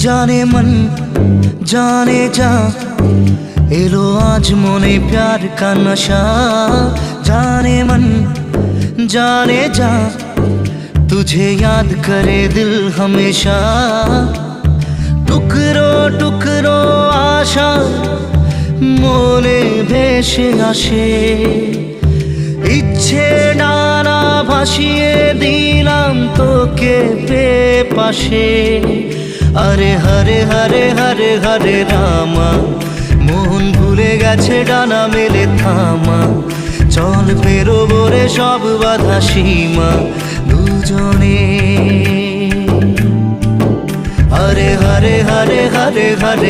जाने मन जाने जा एलो आज मोने प्यार का नशा। जाने मन जाने जा तुझे याद करे दिल हमेशा। टुकरो टुकरो आशा मोने भेसे आशे इच्छे डाना भासिए दिलाम तोके पे पाशे। अरे हरे हरे हरे हरे रामा মন ভুলে গেছে ডানা মেলে থামা। চল পেরোবো রে সব বাধা সীমা দুজনে। হরে হরে হরে হরে হরে